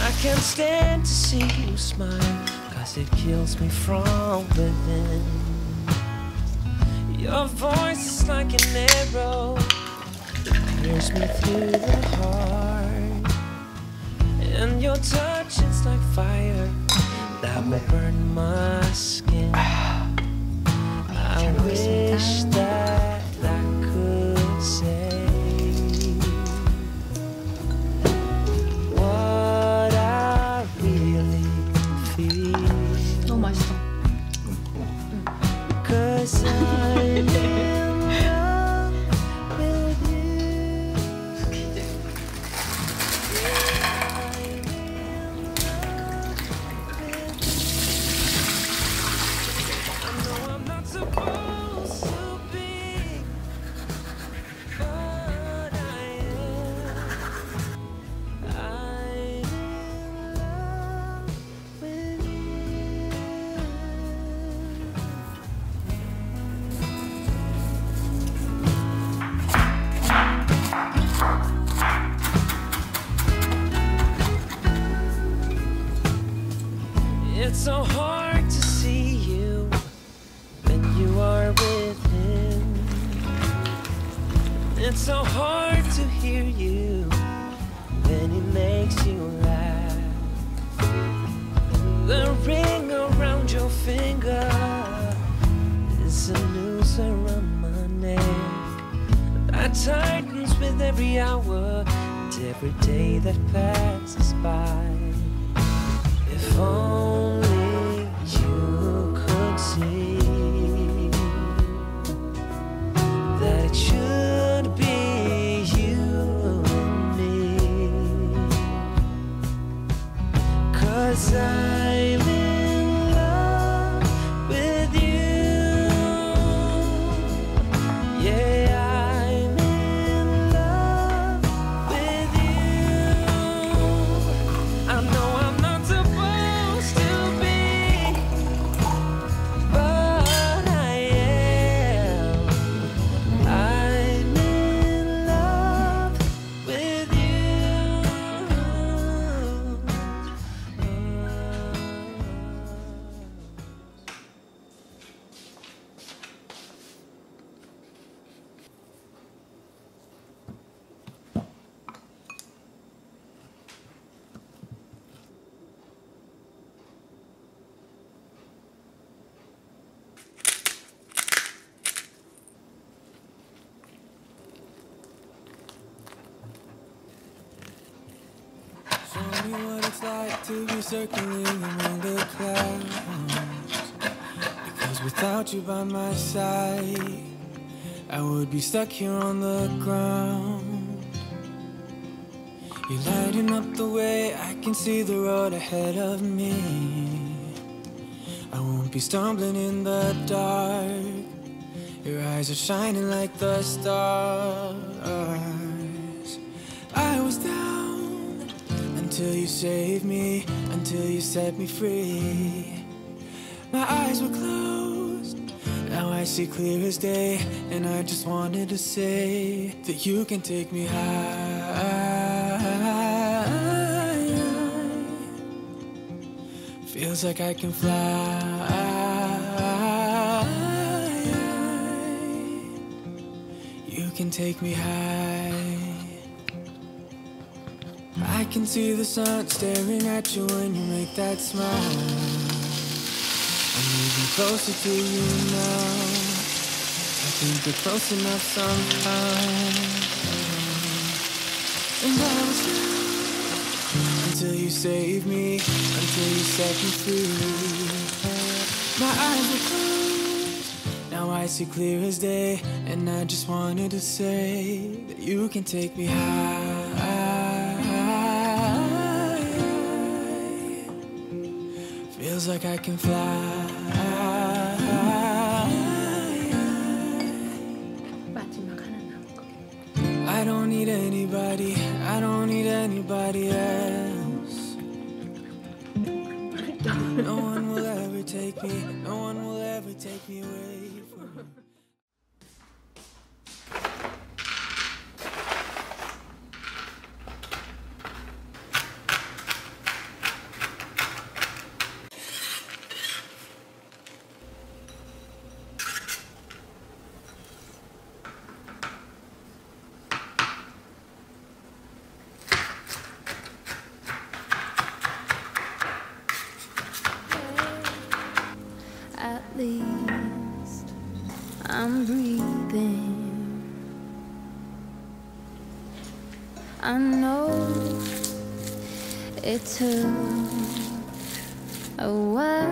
I can't stand to see you smile, 'cause it kills me from within. Your voice is like an arrow, it pierces me through the heart. And your touch is like fire that will burn my skin. I wish that I could say what I really feel. 너무 맛있어. 'Cause I'm in love with you. I'm in love with you. I know I'm not supposed to be, but I am. I'm in love with you. It's so hard to see you when you are with him. It's so hard to hear you when he makes you laugh. The ring around your finger is a noose around my neck that tightens with every hour and every day that passes by. If only you could see that it should be you and me. 'Cause I'm in love with you. Yeah, I'm in love with you. I know I'm not supposed to be, but I am. I'm in love with you. Show me what it's like to be circling among the clouds. Because without you by my side, I would be stuck here on the ground. You're lighting up the way, I can see the road ahead of me. I won't be stumbling in the dark. Your eyes are shining like the stars. I was down until you saved me, until you set me free. My eyes were closed, now I see clear as day. And I just wanted to say that you can take me high. Feels like I can fly. You can take me high. I can see the sun staring at you when you make that smile. I'm moving closer to you now. I think we're close enough somehow. And I was down until you saved me, until you set me free. My eyes were closed, now I see clear as day. And I just wanted to say that you can take me high. Feels like I can fly. I don't need anybody, I don't need anybody else. No one will ever take me, no one will ever take me away from you. I'm breathing. I know it took a while.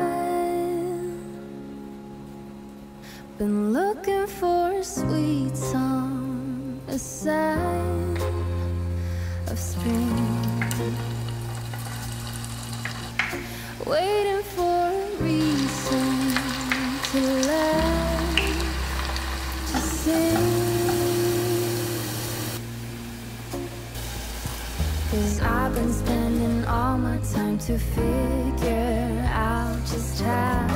Been looking for a sweet song, a sign of spring, waiting for a reason to laugh, to sing. 'Cause I've been spending all my time to figure out just how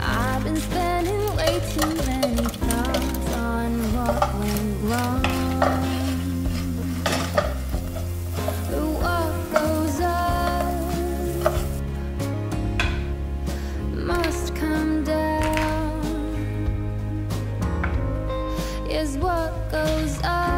I've been spending way too many thoughts on what went wrong. But what goes up must come down. Is what goes up